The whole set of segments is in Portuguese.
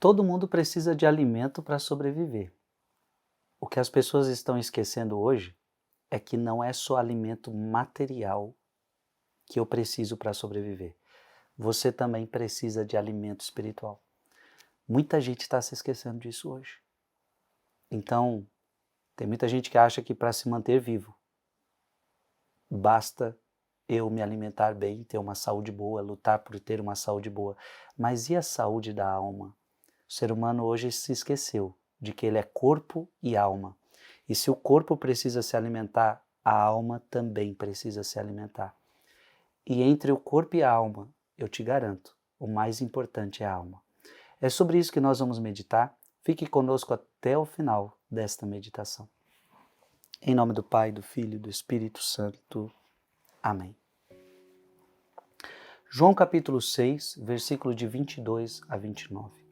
Todo mundo precisa de alimento para sobreviver. O que as pessoas estão esquecendo hoje é que não é só alimento material que eu preciso para sobreviver. Você também precisa de alimento espiritual. Muita gente está se esquecendo disso hoje. Então, tem muita gente que acha que para se manter vivo, basta eu me alimentar bem, ter uma saúde boa, lutar por ter uma saúde boa. Mas e a saúde da alma? O ser humano hoje se esqueceu de que ele é corpo e alma. E se o corpo precisa se alimentar, a alma também precisa se alimentar. E entre o corpo e a alma, eu te garanto, o mais importante é a alma. É sobre isso que nós vamos meditar. Fique conosco até o final desta meditação. Em nome do Pai, do Filho e do Espírito Santo. Amém. João capítulo 6, versículo de 22 a 29.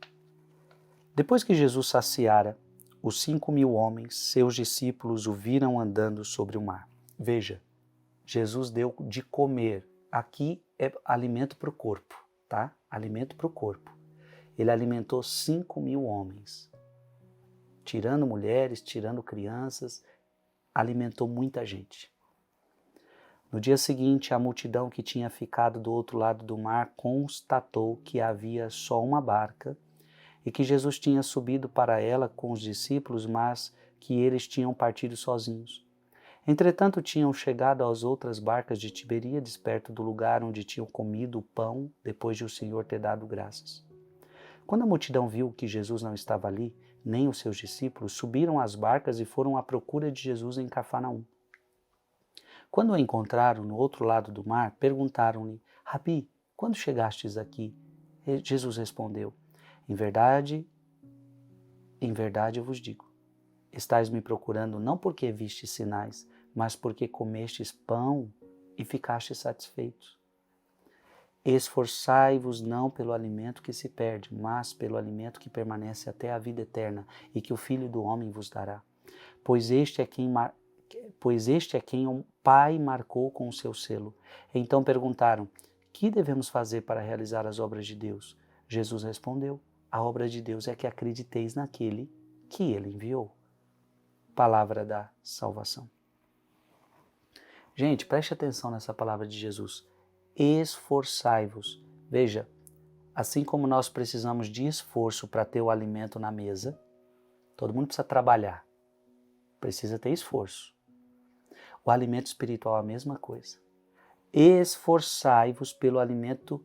Depois que Jesus saciara os 5.000 homens, seus discípulos o viram andando sobre o mar. Veja, Jesus deu de comer. Aqui é alimento para o corpo, tá? Alimento para o corpo. Ele alimentou 5.000 homens. Tirando mulheres, tirando crianças, alimentou muita gente. No dia seguinte, a multidão que tinha ficado do outro lado do mar constatou que havia só uma barca e que Jesus tinha subido para ela com os discípulos, mas que eles tinham partido sozinhos. Entretanto, tinham chegado às outras barcas de Tiberíades, perto do lugar onde tinham comido o pão depois de o Senhor ter dado graças. Quando a multidão viu que Jesus não estava ali, nem os seus discípulos, subiram às barcas e foram à procura de Jesus em Cafarnaum. Quando o encontraram no outro lado do mar, perguntaram-lhe: Rabi, quando chegastes aqui? Jesus respondeu: em verdade eu vos digo, estais me procurando não porque vistes sinais, mas porque comestes pão e ficastes satisfeitos. Esforçai-vos não pelo alimento que se perde, mas pelo alimento que permanece até a vida eterna e que o Filho do Homem vos dará. Pois este é quem o Pai marcou com o seu selo. Então perguntaram: que devemos fazer para realizar as obras de Deus? Jesus respondeu: a obra de Deus é que acrediteis naquele que ele enviou. Palavra da salvação. Gente, preste atenção nessa palavra de Jesus. Esforçai-vos. Veja, assim como nós precisamos de esforço para ter o alimento na mesa, todo mundo precisa trabalhar, precisa ter esforço. O alimento espiritual é a mesma coisa. Esforçai-vos pelo alimento,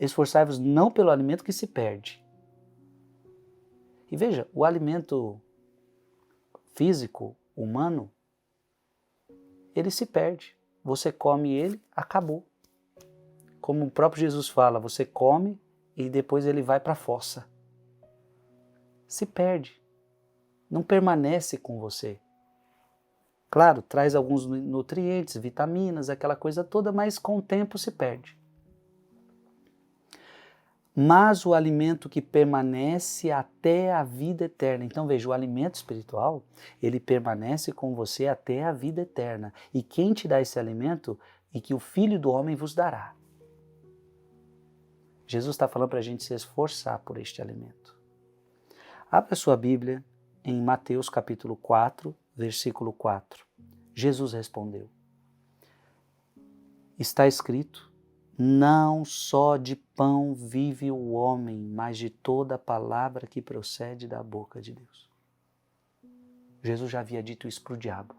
esforçai-vos não pelo alimento que se perde. E veja, o alimento físico, humano, ele se perde. Você come ele, acabou. Como o próprio Jesus fala, você come e depois ele vai para a fossa. Se perde. Não permanece com você. Claro, traz alguns nutrientes, vitaminas, aquela coisa toda, mas com o tempo se perde. Mas o alimento que permanece até a vida eterna. Então veja, o alimento espiritual, ele permanece com você até a vida eterna. E quem te dá esse alimento? E que o Filho do Homem vos dará. Jesus está falando para a gente se esforçar por este alimento. Abra sua Bíblia em Mateus capítulo 4, versículo 4. Jesus respondeu: está escrito, não só de pão vive o homem, mas de toda palavra que procede da boca de Deus. Jesus já havia dito isso para o diabo.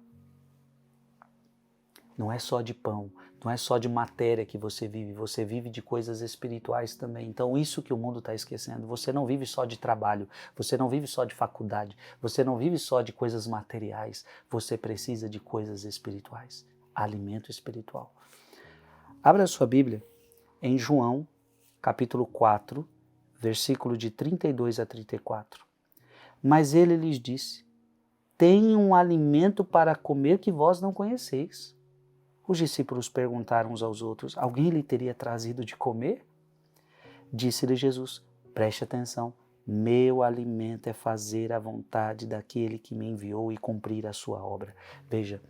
Não é só de pão, não é só de matéria que você vive de coisas espirituais também. Então isso que o mundo está esquecendo, você não vive só de trabalho, você não vive só de faculdade, você não vive só de coisas materiais, você precisa de coisas espirituais, alimento espiritual. Abra a sua Bíblia em João, capítulo 4, versículo de 32 a 34. Mas ele lhes disse: tenham um alimento para comer que vós não conheceis. Os discípulos perguntaram uns aos outros: alguém lhe teria trazido de comer? Disse-lhe Jesus: preste atenção, meu alimento é fazer a vontade daquele que me enviou e cumprir a sua obra. Veja,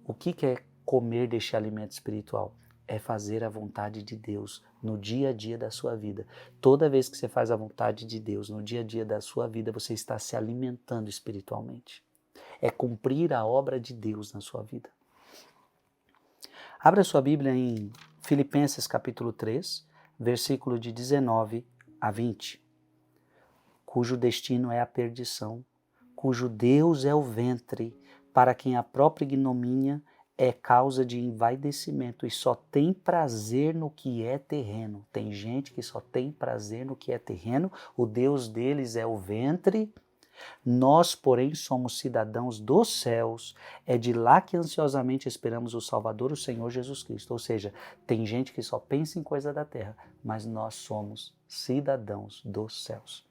o que é comer deste alimento espiritual? é fazer a vontade de Deus no dia a dia da sua vida. Toda vez que você faz a vontade de Deus no dia a dia da sua vida, você está se alimentando espiritualmente. É cumprir a obra de Deus na sua vida. Abra sua Bíblia em Filipenses capítulo 3, versículo de 19 a 20. Cujo destino é a perdição, cujo Deus é o ventre, para quem a própria ignomínia é causa de envaidecimento e só tem prazer no que é terreno. Tem gente que só tem prazer no que é terreno, o Deus deles é o ventre. Nós, porém, somos cidadãos dos céus, é de lá que ansiosamente esperamos o Salvador, o Senhor Jesus Cristo. Ou seja, tem gente que só pensa em coisa da terra, mas nós somos cidadãos dos céus.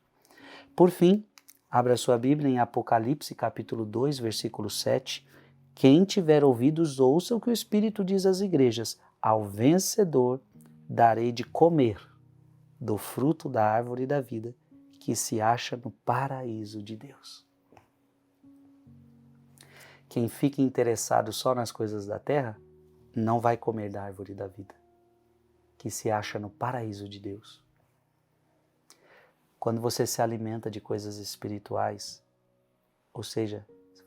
Por fim, abra sua Bíblia em Apocalipse capítulo 2, versículo 7. Quem tiver ouvidos, ouça o que o Espírito diz às igrejas. Ao vencedor darei de comer do fruto da árvore da vida, que se acha no paraíso de Deus. Quem fica interessado só nas coisas da terra, não vai comer da árvore da vida, que se acha no paraíso de Deus. Quando você se alimenta de coisas espirituais, ou seja,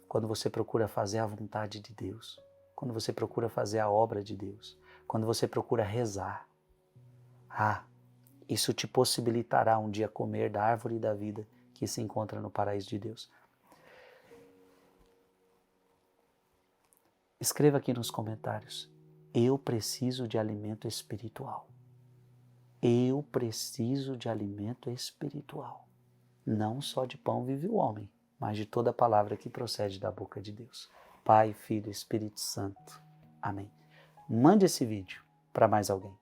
quando você procura fazer a vontade de Deus, quando você procura fazer a obra de Deus, quando você procura rezar, isso te possibilitará um dia comer da árvore da vida que se encontra no paraíso de Deus. Escreva aqui nos comentários: eu preciso de alimento espiritual. Eu preciso de alimento espiritual. Não só de pão vive o homem, mas de toda palavra que procede da boca de Deus. Pai, Filho e Espírito Santo. Amém. Mande esse vídeo para mais alguém.